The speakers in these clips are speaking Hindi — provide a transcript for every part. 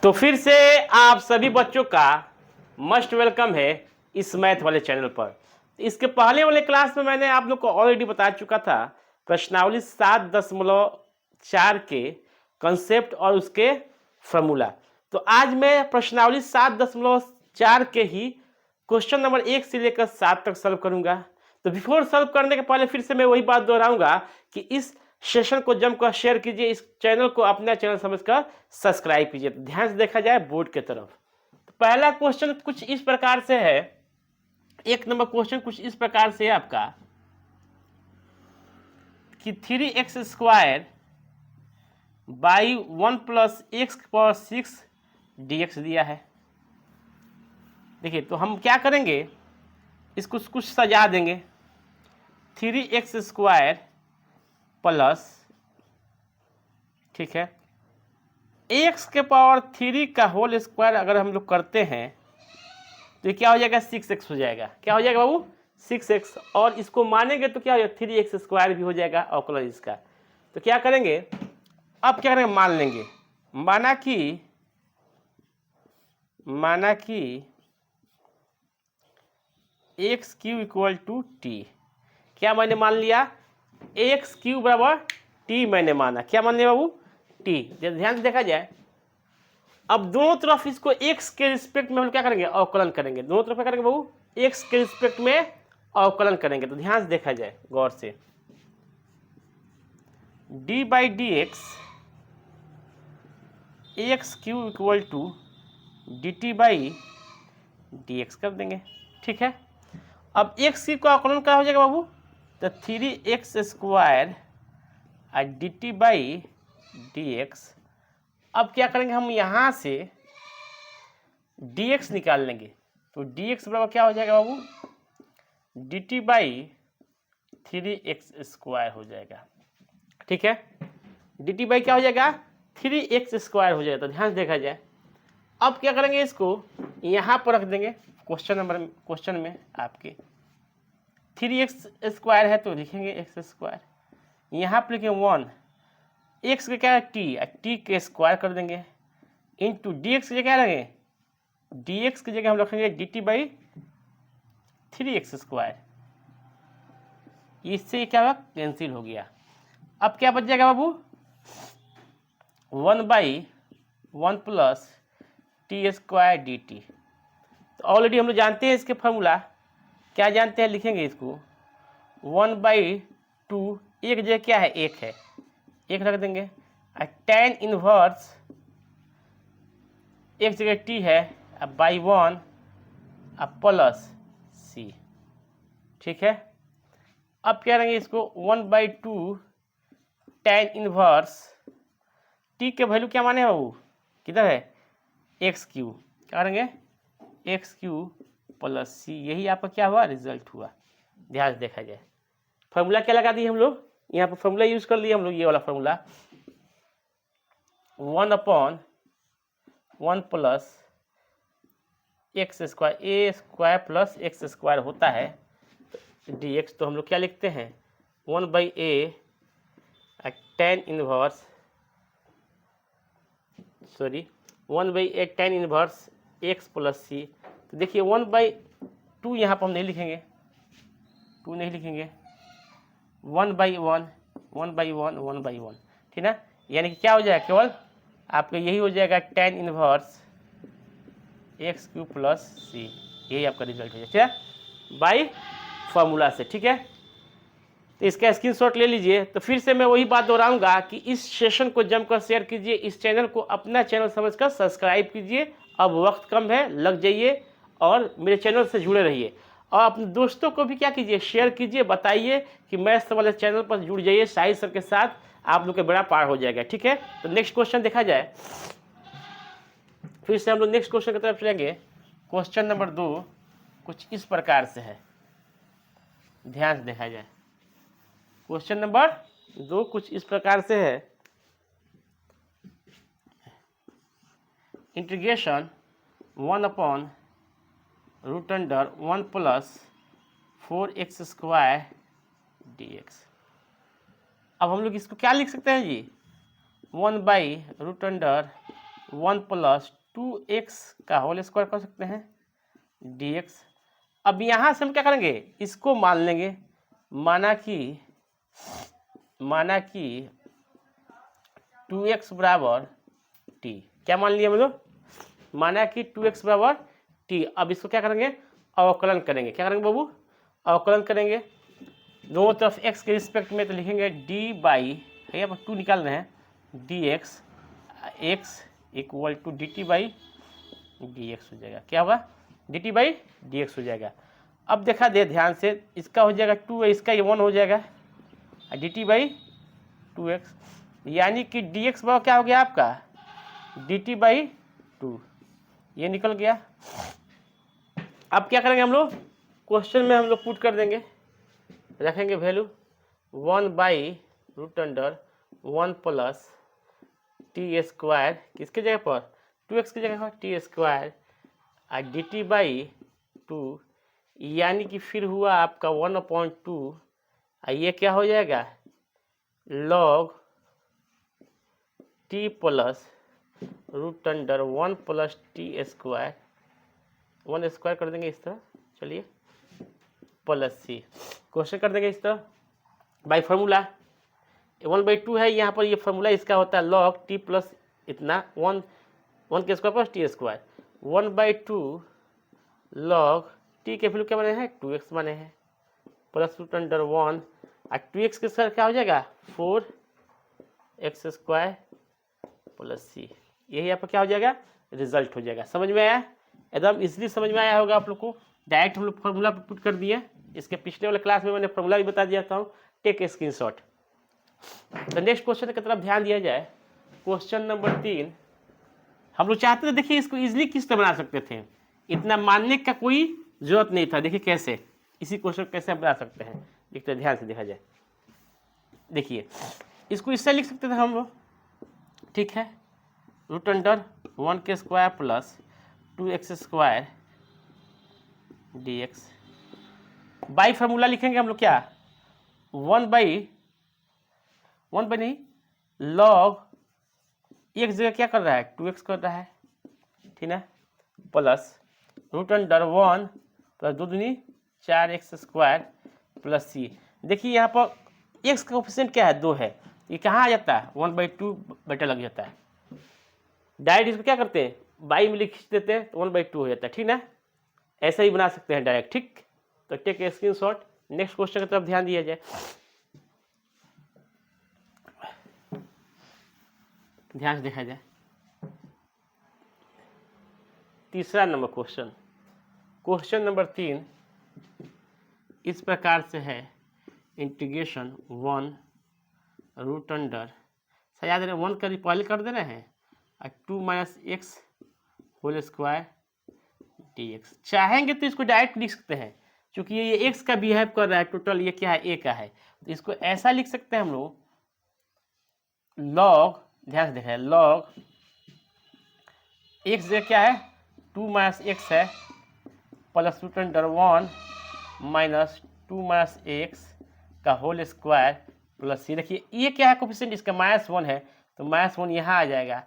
तो फिर से आप सभी बच्चों का मस्ट वेलकम है इस मैथ वाले चैनल पर। इसके पहले वाले क्लास में मैंने आप लोग को ऑलरेडी बता चुका था प्रश्नावली 7.4 के कंसेप्ट और उसके फॉर्मूला। तो आज मैं प्रश्नावली 7.4 के ही क्वेश्चन नंबर 1 से लेकर 7 तक सॉल्व करूंगा। तो बिफोर सॉल्व करने के पहले फिर से मैं वही बात दोहराऊंगा कि इस सेशन को जमकर शेयर कीजिए, इस चैनल को अपना चैनल समझकर सब्सक्राइब कीजिए। तो ध्यान से देखा जाए बोर्ड की तरफ। तो पहला क्वेश्चन कुछ इस प्रकार से है, 1 नंबर क्वेश्चन कुछ इस प्रकार से है आपका कि 3x² बाई 1 + x⁻6 dx दिया है। देखिए तो हम क्या करेंगे, इसको कुछ सजा देंगे। 3x² प्लस, ठीक है, x⁻3 का होल स्क्वायर अगर हम लोग करते हैं तो ये क्या हो जाएगा, 6x हो जाएगा। क्या हो जाएगा बाबू, 6x। और इसको मानेंगे तो क्या हो जाएगा, 3x² भी हो जाएगा अवकलन इसका। तो क्या करेंगे, अब क्या करेंगे, मान लेंगे, माना कि x³ = t। क्या मैंने मान लिया, x³ = t मैंने माना। क्या मान लिया बाबू, t। ध्यान से देखा जाए, अब दोनों तरफ इसको x के रिस्पेक्ट में हम क्या करेंगे, अवकलन करेंगे। दोनों तरफ क्या करेंगे बाबू, x के रिस्पेक्ट में अवकलन करेंगे। तो ध्यान से देखा जाए गौर से, d/dx x³ = dt/dx कर देंगे, ठीक है। अब x³ का अवकलन क्या हो जाएगा बाबू, तो 3x² dt/dx। अब क्या करेंगे, हम यहाँ से dx निकाल लेंगे। तो dx बराबर क्या हो जाएगा बाबू, dt/3x² हो जाएगा, ठीक है। dt क्या हो जाएगा, 3x² हो जाएगा। तो ध्यान से देखा जाए, अब क्या करेंगे, इसको यहाँ पर रख देंगे। क्वेश्चन में आपके 3x² है तो लिखेंगे x², यहाँ पर लिखेंगे 1, x का क्या है t के स्क्वायर कर देंगे, इंटू dx की जगह क्या रखेंगे, dx की जगह हम रखेंगे dt/3x²। इससे क्या हुआ, कैंसिल हो गया। अब क्या बच जाएगा बाबू, 1/1 + t² dt। तो ऑलरेडी हम लोग जानते हैं इसके फॉर्मूला, क्या जानते हैं, लिखेंगे इसको 1/2, एक जगह क्या है, एक है, एक रख देंगे। tan इनवर्स एक जगह t है, अब /1 अब प्लस c, ठीक है। अब क्या करेंगे, इसको 1/2 tan इनवर्स t के वैल्यू क्या माने बाबू, किधर है, x³। क्या करेंगे, x³ + c। यही आपका क्या हुआ, रिजल्ट हुआ। ध्यान से देखा जाए, फॉर्मूला क्या लगा दिए हम लोग, यहाँ पर फॉर्मूला यूज कर लिए हम लोग, ये वाला फॉर्मूला 1/1 + x² a² + x² होता है dx। तो हम लोग क्या लिखते हैं, 1/a tan inverse x + c। तो देखिए 1/2 यहाँ पर हम नहीं लिखेंगे, 2 नहीं लिखेंगे, 1/1 1/1 ठीक ना। यानी कि क्या हो जाएगा, केवल आपका यही हो जाएगा tan इनवर्स x³ + c। यही आपका रिजल्ट हो जाएगा बाई फॉर्मूला से, ठीक है। तो इसका स्क्रीनशॉट ले लीजिए। तो फिर से मैं वही बात दोहराऊंगा कि इस सेशन को जमकर शेयर कीजिए, इस चैनल को अपना चैनल समझकर सब्सक्राइब कीजिए। अब वक्त कम है, लग जाइए और मेरे चैनल से जुड़े रहिए। और अपने दोस्तों को भी क्या कीजिए, शेयर कीजिए, बताइए कि मैथ्स वाले चैनल पर जुड़ जाइए। शाहिद सर के साथ आप लोग का बेड़ा पार हो जाएगा, ठीक है। तो नेक्स्ट क्वेश्चन देखा जाए, फिर से हम लोग नेक्स्ट क्वेश्चन की तरफ चलेंगे। क्वेश्चन नंबर 2 कुछ इस प्रकार से है, ध्यान से देखा जाए। क्वेश्चन नंबर 2 कुछ इस प्रकार से है, इंटीग्रेशन 1/√1 + 4x² dx। अब हम लोग इसको क्या लिख सकते हैं जी, 1/√1 1 प्लस 2x का होल स्क्वायर कर सकते हैं dx। अब यहाँ से हम क्या करेंगे, इसको मान लेंगे, माना कि 2x बराबर t। क्या मान लिया हम लोग, माना कि 2x बराबर t। अब इसको क्या करेंगे, अवकलन करेंगे। क्या करेंगे बाबू, अवकलन करेंगे दोनों तरफ x के रिस्पेक्ट में, तो लिखेंगे d बाई, यहाँ पर 2 निकाल रहे हैं, dx x equal to dt by dx हो जाएगा। क्या होगा, dt बाई dx हो जाएगा। अब देखा दे ध्यान से, इसका हो जाएगा 2, इसका ये 1 हो जाएगा, dt बाई 2x, यानी कि dx बराबर क्या हो गया आपका, dt बाई 2, ये निकल गया। अब क्या करेंगे हम लोग, क्वेश्चन में हम लोग पुट कर देंगे, रखेंगे value 1 by root under 1 plus t square, किसके जगह पर, 2x की जगह पर t square d t by 2, यानी कि फिर हुआ आपका 1/2, ये क्या हो जाएगा, log t plus root under 1 plus t square, 1 square कर देंगे इस तरह, चलिए प्लस सी, क्वेश्चन कर देंगे इस तरह बाई फार्मूला 1/2 है, यहाँ पर ये फार्मूला इसका होता है लॉग टी प्लस इतना 1 के square plus t square, 1/2 log T के वैल्यू क्या बने हैं, 2x बने हैं, प्लस रूट अंडर 1 और 2x के स्क्वायर क्या हो जाएगा, 4x स्क्वायर प्लस सी, यही आपका क्या हो जाएगा, रिजल्ट हो जाएगा। समझ में आया, एकदम इजीली समझ में आया होगा आप लोग को। डायरेक्ट हम लोग फॉर्मूला पुट कर दिए, इसके पिछले वाले क्लास में मैंने फॉर्मूला भी बता दिया था, टेक ए स्क्रीनशॉट। तो नेक्स्ट क्वेश्चन की तरफ ध्यान दिया जाए, क्वेश्चन नंबर 3। हम लोग चाहते थे, देखिए इसको इजीली किस तरह बना सकते थे, इतना मानने का कोई जरूरत नहीं था। देखिए कैसे, इसी क्वेश्चन कैसे बना सकते हैं, देखते ध्यान से देखा जाए। देखिए इसको इससे लिख सकते थे हम लोग, ठीक है, रूट अंडर 1 के square plus 2x square dx, by formula लिखेंगे हम लोग क्या, 1 बाई नहीं, लॉग एक जगह क्या कर रहा है, 2x कर रहा है, ठीक है, प्लस रूट अंडर 1 प्लस 2 दूनी 4x स्क्वायर प्लस सी। देखिए यहाँ पर x का कोफिशिएंट क्या है, 2 है, ये कहाँ आ जाता है, 1/2 बेटा लग जाता है। डायरेक्ट इसको क्या करते हैं, बाई में लिख देते हैं तो 1/2 हो जाता है, ठीक ना, ऐसे ही बना सकते हैं डायरेक्ट, ठीक। तो take a screenshot. Next question की तरफ ध्यान दिया जाए, ध्यान से देखा जाए। तीसरा नंबर क्वेश्चन, क्वेश्चन नंबर 3 इस प्रकार से है, इंटीग्रेशन 1 रूट अंडर, याद रहे 1 का पहले कर दे रहे हैं, और 2 minus x whole square dx। चाहेंगे तो इसको डायरेक्ट लिख सकते हैं, क्योंकि ये x का बिहेव कर रहा है, टोटल ये क्या है, a का है, तो इसको ऐसा लिख सकते हैं हम लोग, लॉग, ध्यान से देखें, लॉग x जगह क्या है, 2 माइनस एक्स है, plus root under 1 minus 2 minus x का होल स्क्वायर प्लस सी। देखिए ये क्या है, कोफिशिएंट इसका -1 है, तो -1 यहाँ आ जाएगा।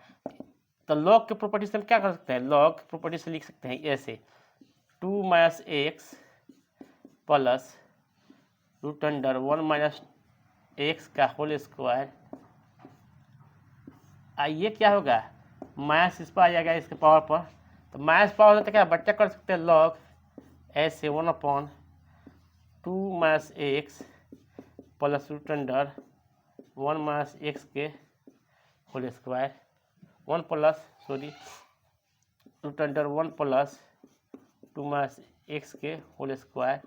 तो लॉग के प्रॉपर्टी से हम क्या कर सकते हैं, लॉग की प्रॉपर्टी से लिख सकते हैं ऐसे, 2 minus x plus root under 1 minus x का होल स्क्वायर, ये क्या होगा, माइनस इस पर आ जाएगा इसके पावर पर, तो माइनस पावर होता है क्या, बच्चा कर सकते हैं लॉग ऐसे 1/2 minus x plus root under 1 minus x के whole square, 1 plus root under 1 plus 2 minus x के होल स्क्वायर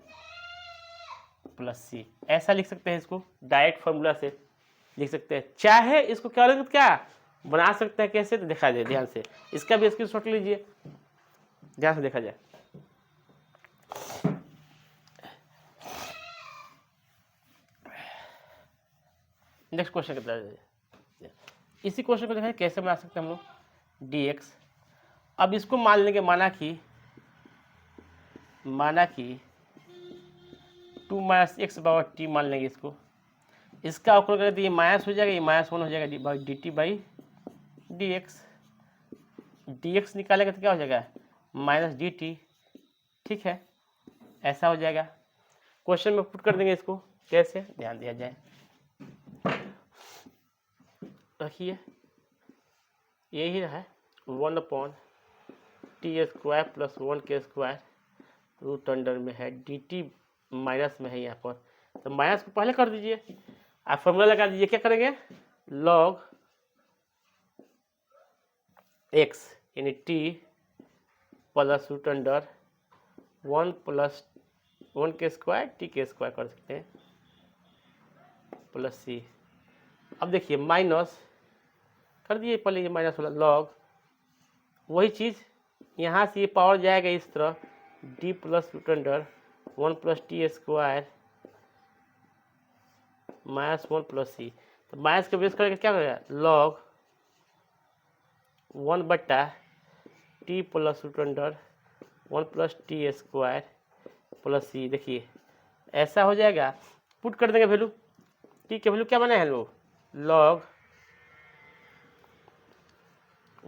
प्लस सी। ऐसा लिख सकते हैं, इसको डायरेक्ट फार्मूला से लिख सकते हैं। चाहे इसको क्या बना सकते हैं, कैसे, तो देखा जाए ध्यान से, इसका भी स्क्रीनशॉट लीजिए, ध्यान से देखा जाए। नेक्स्ट क्वेश्चन कितना है, इसी क्वेश्चन को देखा कैसे बना सकते हैं हम लोग, dx। अब इसको मान लेंगे, माना कि 2 माइनस एक्स बावर टी मान लेंगे इसको, इसका अवकलन करें तो ये माइनस हो जाएगा, ये -1 हो जाएगा D t by dx dx निकालेंगे तो क्या हो जाएगा -dt। ठीक है, ऐसा हो जाएगा। क्वेश्चन में पुट कर देंगे इसको, कैसे ध्यान दिया जाए। रखिए यही है 1/t² + 1k² रूट अंडर में है dt माइनस में है यहाँ पर, तो माइनस को पहले कर दीजिए। आप फॉर्मूला लगा दीजिए, क्या करेंगे log x यानी t plus root under 1 + 1k² t² कर सकते हैं प्लस c। अब देखिए माइनस कर दिए पहले, ये माइनस वाला लॉग, वही चीज़ यहाँ से ये पावर जाएगा इस तरह d plus root under 1 + t² -1 + c। तो माइनस के बेस करके क्या करेगा log 1/t plus root under 1 + t² plus c। देखिए ऐसा हो जाएगा, पुट कर देंगे वैल्यू, t के वैल्यू क्या बना है लोग लॉग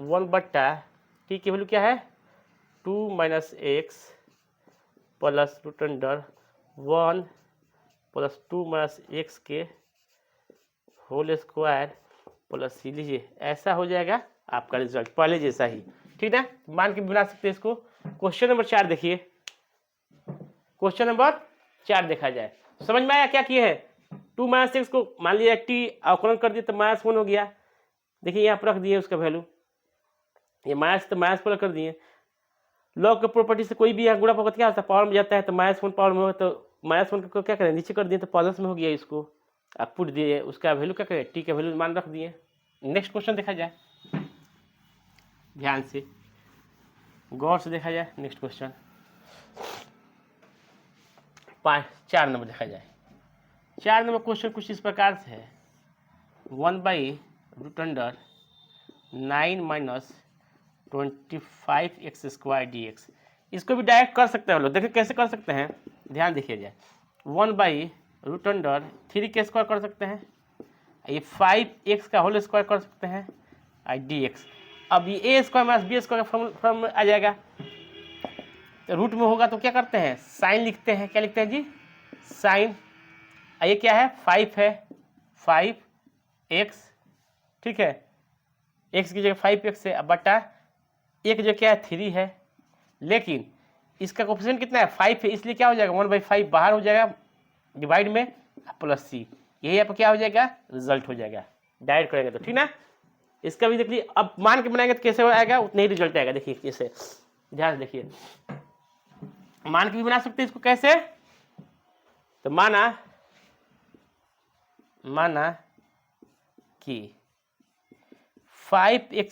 1/t की वैल्यू क्या है 2 - x plus root under 1 + 2 - x के होल स्क्वायर प्लस c। लीजिए ऐसा हो जाएगा आपका रिजल्ट, पहले जैसा ही। ठीक है, मान के बना सकते हैं इसको। क्वेश्चन नंबर 4 देखिए, क्वेश्चन नंबर 4 देखा जाए, समझ में आया क्या किए हैं। 2 - x को मान लिया t अवकलन कर दिया तो -1 हो गया। देखिए यहाँ पर रख दिए उसका वैल्यू, ये माइनस तो माइनस पर कर दिए। लॉग के प्रॉपर्टी से कोई भी यहाँ गुणा होगा क्या होता है पावर में जाता है, तो -1 पावर में होगा तो -1 को क्या करें नीचे कर दिए तो प्लस में हो गया। इसको आप पुट दिए, उसका वैल्यू क्या करें टी का वैल्यू मान रख दिए। नेक्स्ट क्वेश्चन देखा जाए, ध्यान से गौर से देखा जाए। नेक्स्ट क्वेश्चन 4 नंबर देखा जाए। 4 नंबर क्वेश्चन कुछ इस प्रकार से है 1/√9 - 25x² dx। इसको भी डायरेक्ट कर सकते हैं हम लोग, देखिए कैसे कर सकते हैं, ध्यान देखिए जाए। 1/√3k² कर सकते हैं, ये 5x का होल स्क्वायर कर सकते हैं dx। अब ये a² - b² का फॉर्म आ जाएगा, तो रूट में होगा तो क्या करते हैं साइन लिखते हैं, क्या लिखते हैं जी साइन। ये क्या है 5 है 5x, ठीक है, x की जगह 5x है, अब बटा एक जो क्या है 3 है, लेकिन इसका कोफिशिएंट कितना है 5 है, इसलिए क्या हो जाएगा 1/5 बाहर हो जाएगा डिवाइड में प्लस c। यही आपका क्या हो जाएगा रिजल्ट हो जाएगा, डायरेक्ट करेंगे तो। ठीक ना, इसका भी देख लीजिए, अब मान के बनाएंगे तो कैसे हो आएगा उतना ही रिजल्ट आएगा। देखिए कैसे, ध्यान से देखिए, मान के भी बना सकते हैं इसको कैसे, तो माना कि 5x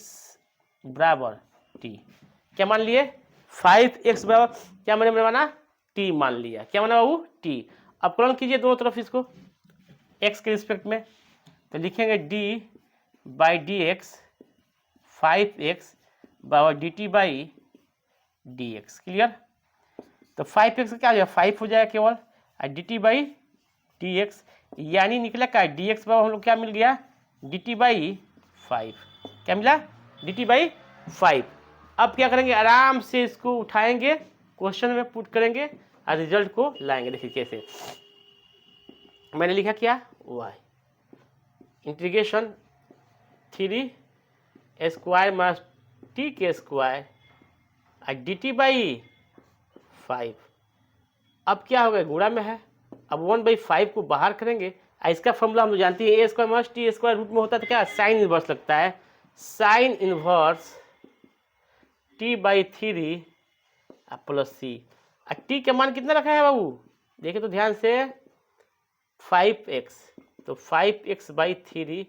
बराबर t, क्या मान लिए 5x बराबर क्या मैंने माना t मान लिया, क्या माना बाबू t। अब कलन कीजिए दोनों तरफ इसको x के रिस्पेक्ट में, तो लिखेंगे d/dx 5x बराबर dt/dx। क्लियर, तो 5x का क्या हो जाएगा 5 हो जाएगा केवल, और dt/dx यानी निकला क्या dx बराबर हम लोग क्या मिल गया dt/5, क्या मिला dt/5। अब क्या करेंगे आराम से इसको उठाएंगे, क्वेश्चन में पुट करेंगे और रिजल्ट को लाएंगे। देखिए कैसे, मैंने लिखा क्या y integration 3 square minus t² dt/5। अब क्या हो गया गुणा में है, अब 1/5 को बाहर करेंगे, इसका फॉर्मूला हम लोग जानते हैं a² माइनस t² रूट में होता है तो क्या साइन इनवर्स लगता है, sine inverse t/3 plus c। t का मान कितना रखा है बाबू देखिए तो ध्यान से 5x, तो 5x/3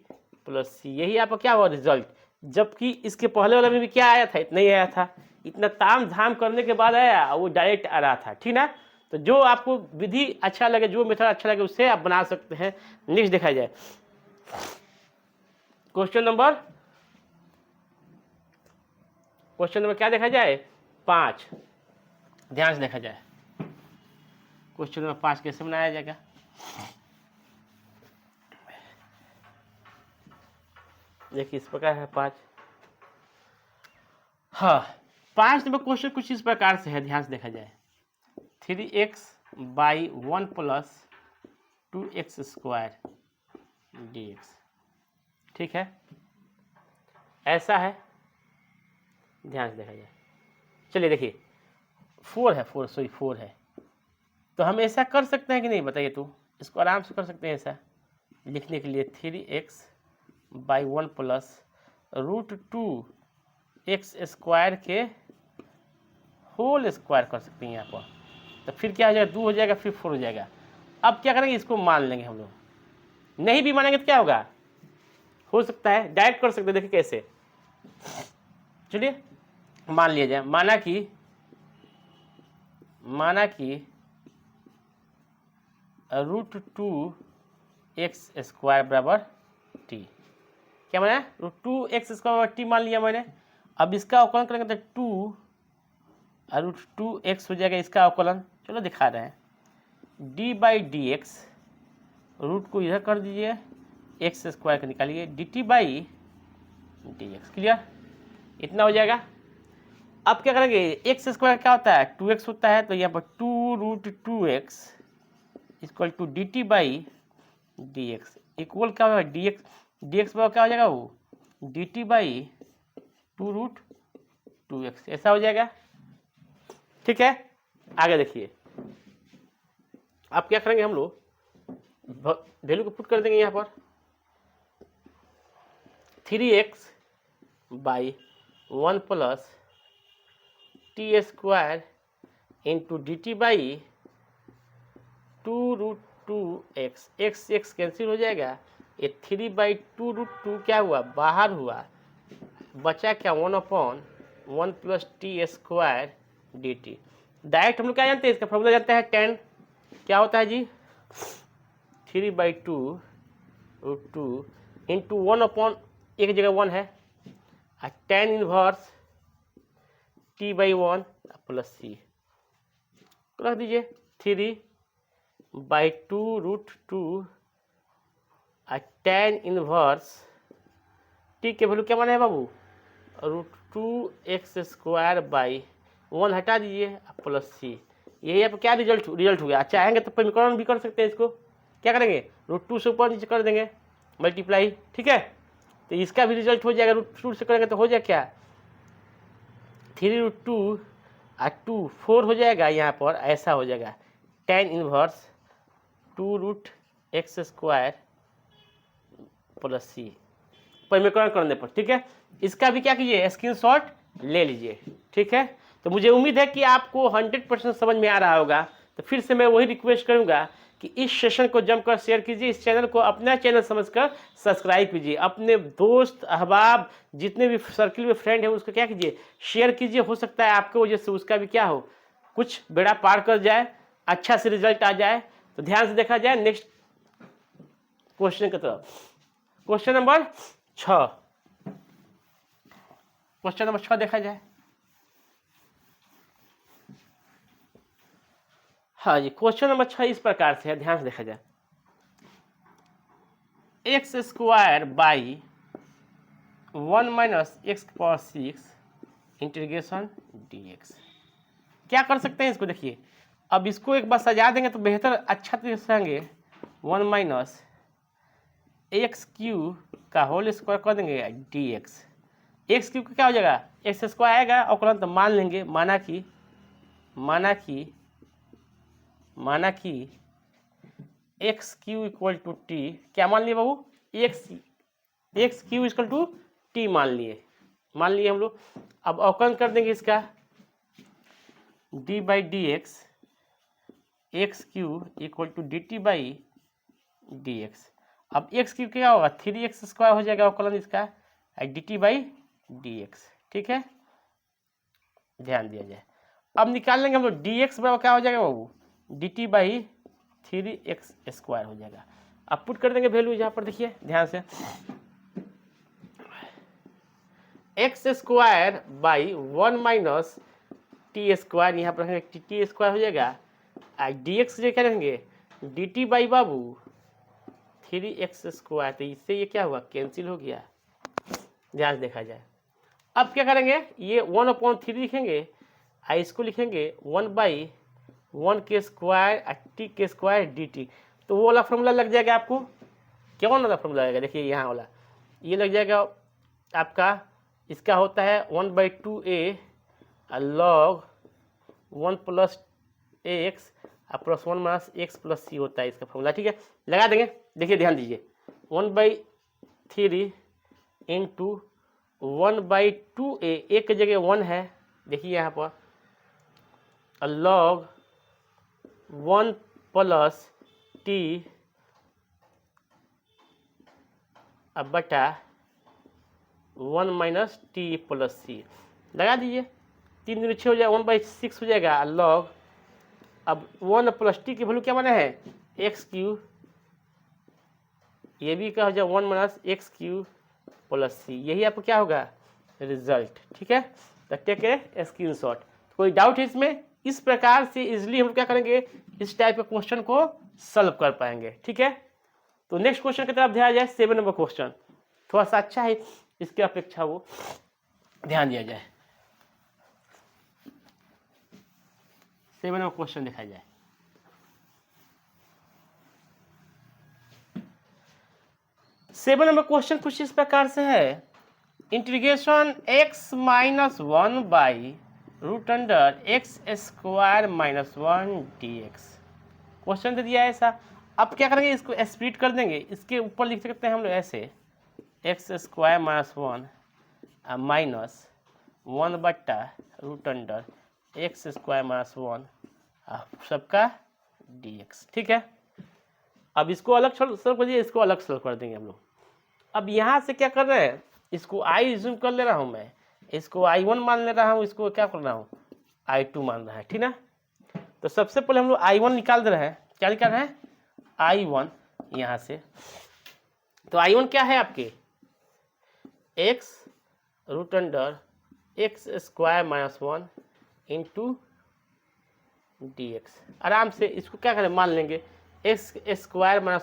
प्लस c, यही आपका क्या हुआ रिजल्ट। जबकि इसके पहले वाला में भी क्या आया था इतना ही आया था, इतना ताम झाम करने के बाद आया वो डायरेक्ट आ रहा था। ठीक ना, तो जो आपको विधि अच्छा लगे, जो मेथड अच्छा लगे उससे आप बना सकते हैं। नेक्स्ट देखा जाए क्वेश्चन नंबर क्या देखा जाए 5, ध्यान से देखा जाए क्वेश्चन नंबर 5 कैसे बनाया जाएगा। देखिए इस प्रकार है 5, हाँ, 5 नंबर क्वेश्चन कुछ इस प्रकार से है, ध्यान से देखा जाए। 3x/1 + 2x² dx, ठीक है, ऐसा है, ध्यान से देखा जाए। चलिए देखिए, 4 है, तो हम ऐसा कर सकते हैं कि नहीं, बताइए तो। इसको आराम से कर सकते हैं ऐसा लिखने के लिए, 3x/1 + √2x² के होल स्क्वायर कर सकते हैं यहाँ पर। तो फिर क्या हो जाएगा, 2 हो जाएगा, फिर 4 हो जाएगा। अब क्या करेंगे, इसको मान लेंगे हम लोग। नहीं भी मानेंगे तो क्या होगा, हो सकता है डायरेक्ट कर सकते हैं। देखिए कैसे, चलिए मान लिया जाए। माना कि √2x² बराबर t। क्या माना, √2x² बराबर t मान लिया मैंने। अब इसका अवकलन करेंगे तो 2√2x हो जाएगा इसका अवकलन। चलो दिखा रहे हैं, d/dx, रूट को इधर कर दीजिए, x² का निकालिए, dt/dx। क्लियर, इतना हो जाएगा। अब क्या करेंगे, x² क्या होता है, 2x होता है, तो यहाँ पर 2√2x = dt/dx इक्वल क्या होगा, dx बराबर क्या हो जाएगा, वो dt/2√2x, ऐसा हो जाएगा। ठीक है, आगे देखिए। अब क्या करेंगे हम लोग, वैल्यू को पुट कर देंगे यहाँ पर, 3x/1 + t² × dt/2√2x, x cancel हो जाएगा, ये 3/2√2 क्या हुआ, बाहर हुआ, बचा क्या, 1/1 + t² dt। डायरेक्ट हम लोग क्या जानते हैं, इसका फॉर्मूला जानते हैं, 10 क्या होता है जी, 3/2√2 × 1/, एक जगह 1 है, tan इनवर्स t/1 + c रख दीजिए, 3/2√2 tan इनवर्स t के वैल्यू क्या माना है बाबू, √2x²/1 हटा दीजिए + c। यही यहाँ पर क्या रिजल्ट हो गया। चाहेंगे तो समीकरण भी कर सकते हैं, इसको क्या करेंगे, √2 से ऊपर नीचे कर देंगे, मल्टीप्लाई, ठीक है, तो इसका भी रिजल्ट हो जाएगा। √2 से करेंगे तो हो जाएगा क्या, 3√2 और 2 4 हो जाएगा, यहाँ पर ऐसा हो जाएगा, tan इनवर्स 2√x² + c समीकरण करने पर। ठीक है, इसका भी क्या कीजिए, स्क्रीनशॉट ले लीजिए। ठीक है, तो मुझे उम्मीद है कि आपको 100% समझ में आ रहा होगा। तो फिर से मैं वही रिक्वेस्ट करूंगा कि इस सेशन को जमकर शेयर कीजिए, इस चैनल को अपना चैनल समझकर सब्सक्राइब कीजिए, अपने दोस्त अहबाब जितने भी सर्किल में फ्रेंड है उसको क्या कीजिए, शेयर कीजिए। हो सकता है आपके वजह से उसका भी क्या हो, कुछ बेड़ा पार कर जाए, अच्छा से रिजल्ट आ जाए। तो ध्यान से देखा जाए नेक्स्ट क्वेश्चन की तरफ। क्वेश्चन नंबर 6 देखा जाए। हाँ जी, क्वेश्चन नंबर 6 इस प्रकार से है, ध्यान से देखा जाए। x² / 1 - x⁻6 integration dx। क्या कर सकते हैं इसको, देखिए अब इसको एक बार सजा देंगे तो बेहतर अच्छा तरीके से आएंगे। 1 - x³ का होल स्क्वायर कर देंगे dx। x³ का क्या हो जाएगा, x² आएगा अवकलन, तो मान लेंगे, माना कि x³ = t, क्या मान लिए बाबू, x³ = t मान लिए हम लोग। अब अवकलन कर देंगे इसका, d/dx x³ = dt/dx। अब x³ क्या होगा, 3x² हो जाएगा अवकलन इसका, dt/dx। ठीक है, ध्यान दिया जाए। अब निकाल लेंगे हम लोग dx बराबर क्या हो जाएगा बाबू, dt/3x² हो जाएगा। अब पुट कर देंगे वैल्यू यहाँ पर, देखिए ध्यान से, x² / 1 - t², यहाँ पर रखेंगे t² हो जाएगा, dx जो क्या रहेंगे, dt/बाबू 3x², तो इससे ये क्या हुआ, कैंसिल हो गया। ध्यान से देखा जाए। अब क्या करेंगे, ये 1/3 लिखेंगे, इसको लिखेंगे 1/1 के स्क्वायर टी के स्क्वायर डी टी। तो वो वाला फॉर्मूला लग जाएगा आपको, क्या वाला फॉर्मूला लगेगा, देखिए यहाँ वाला ये लग जाएगा आपका, इसका होता है 1/2a log 1 + x +1 - x + c होता है इसका फॉर्मूला। ठीक है, लगा देंगे। देखिए ध्यान दीजिए, 1/3 इंटू 1/2a, एक की जगह 1 है, देखिए यहाँ पर log 1 + t अब बटा 1 - t + c लगा दीजिए। 3 दूनी 6 हो जाएगा, 1/6 हो जाएगा log, अब 1 + t की वैल्यू क्या बना है x3, ये भी क्या हो जाएगा 1 - x3 + c, यही आपको क्या होगा रिजल्ट। ठीक है, तो टेक ए स्क्रीनशॉट। कोई डाउट है इसमें? इस प्रकार से इजिली हम क्या करेंगे, इस टाइप के क्वेश्चन को सॉल्व कर पाएंगे। ठीक है, तो नेक्स्ट क्वेश्चन की तरफ ध्यान जाए। 7 नंबर क्वेश्चन थोड़ा सा अच्छा है, इसके अपेक्षा वो ध्यान दिया जाए। 7 नंबर क्वेश्चन देखा जाए। सेवन नंबर क्वेश्चन कुछ इस प्रकार से है, integration x - 1/√x² - 1 dx। Question दे दिया है ऐसा। अब क्या करेंगे, इसको स्प्लिट कर देंगे, इसके ऊपर लिख सकते हैं हम लोग ऐसे x² - 1 माइनस 1/√x² - 1 सबका dx। ठीक है, अब इसको अलग सॉल्व कर दिए, इसको अलग सॉल्व कर देंगे हम लोग। अब यहाँ से क्या कर रहे हैं, इसको i जूम कर ले रहा हूँ मैं, इसको i1 मान ले रहा हूँ, इसको क्या कर रहा हूँ i2 मान रहा है। ठीक ना, तो सबसे पहले हम लोग i1 निकाल दे रहे हैं। क्या निकाल रहे हैं i1 यहाँ से, तो i1 क्या है आपके x√x² - 1 इंटू dx। आराम से इसको क्या करें मान लेंगे, x² -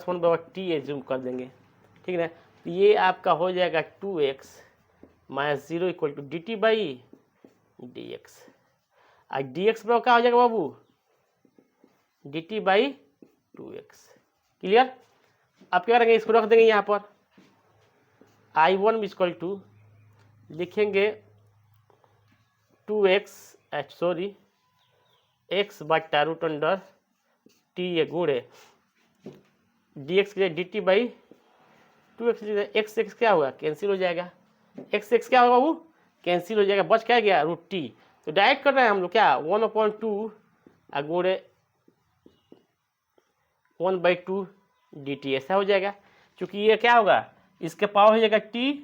1/t जूम कर देंगे। ठीक है, तो ये आपका हो जाएगा 2x - 0 = dt/dx। और dx बराबर क्या हो जाएगा बाबू, dt/2x। क्लियर। अब क्या करेंगे, इसको रख देंगे यहाँ पर, i1 = लिखेंगे 2x x/√t गुणे dx के dt/2x। x क्या होगा, कैंसिल हो जाएगा, x क्या होगा बाबू, कैंसिल हो जाएगा, बच क्या गया √t। तो डायरेक्ट कर रहे हैं हम लोग क्या 1/2 गुणे 1/2 dt, ऐसा हो जाएगा। क्योंकि ये क्या होगा, इसके पावर हो जाएगा t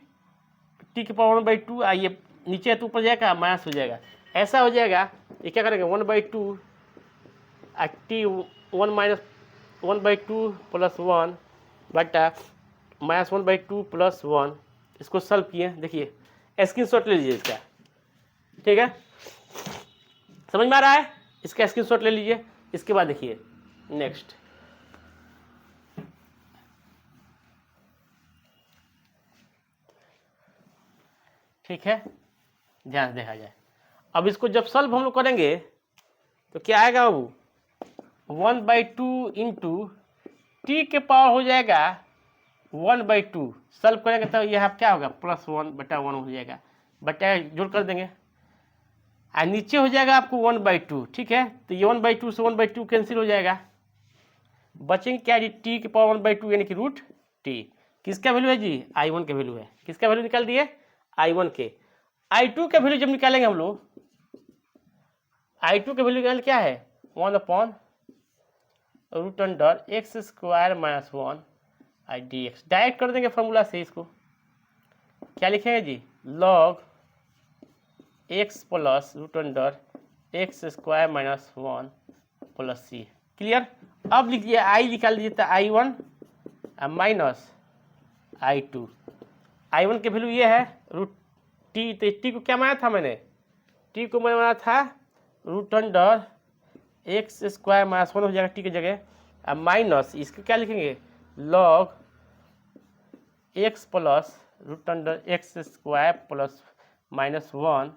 की पावर 1/2, ये नीचे तो ऊपर जाएगा माइनस हो जाएगा, ऐसा हो जाएगा। ये क्या करेंगे 1/2 t 1/2 + 1 बटा -1/2 + 1, इसको सॉल्व किए। देखिए स्क्रीनशॉट ले लीजिए इसका। ठीक है, समझ में आ रहा है, इसका स्क्रीनशॉट ले लीजिए। इसके बाद देखिए नेक्स्ट, ठीक है, ध्यान से देखा जाए। अब इसको जब सॉल्व हम लोग करेंगे तो क्या आएगा बाबू, 1/2 इंटू टी के पावर हो जाएगा 1/2, सॉल्व करेंगे तो यह क्या होगा +1/1 हो जाएगा, बटा जोड़ कर देंगे और नीचे हो जाएगा आपको 1/2। ठीक है, तो ये 1/2 से 1/2 कैंसिल हो जाएगा, बचेंगे क्या जी टी के पावर 1/2 यानी कि √t। किसका वैल्यू है जी, i1 का वैल्यू है। किसका वैल्यू निकाल दिए, i1 के। i2 का वैल्यू जब निकालेंगे हम लोग, i2 का वैल्यू निकाल क्या है 1/√x² - 1 dx। डायरेक्ट कर देंगे फॉर्मूला से, इसको क्या लिखेंगे जी log x + √x² - 1 + c। Clear. अब लिखिए i निकाल लीजिए, तो i1 माइनस i2। i1 के वैल्यू ये है √t, तो t को क्या माना था मैंने, t को मैं माना था √x² - 1 हो जाएगा t की जगह, अब माइनस इसको क्या लिखेंगे log x + √x² + -1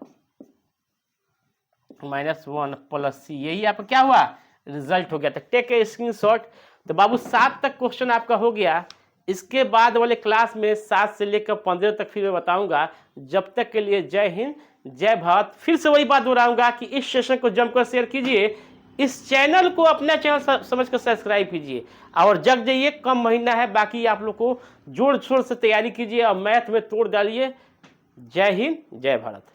-1 प्लस सी, यही आपका क्या हुआ, रिजल्ट हो गया। तो टेक ए स्क्रीनशॉट। तो बाबू 7 तक क्वेश्चन आपका हो गया। इसके बाद वाले क्लास में 7 से लेकर 15 तक फिर मैं बताऊंगा। जब तक के लिए जय हिंद, जय भारत। फिर से वही बात दोहराऊंगा कि इस सेशन को जमकर शेयर कीजिए, इस चैनल को अपना चैनल समझकर सब्सक्राइब कीजिए और जग जाइए। कम महीना है बाकी, आप लोग को जोड़ शोर से तैयारी कीजिए और मैथ में तोड़ डालिए। जय हिंद, जय भारत।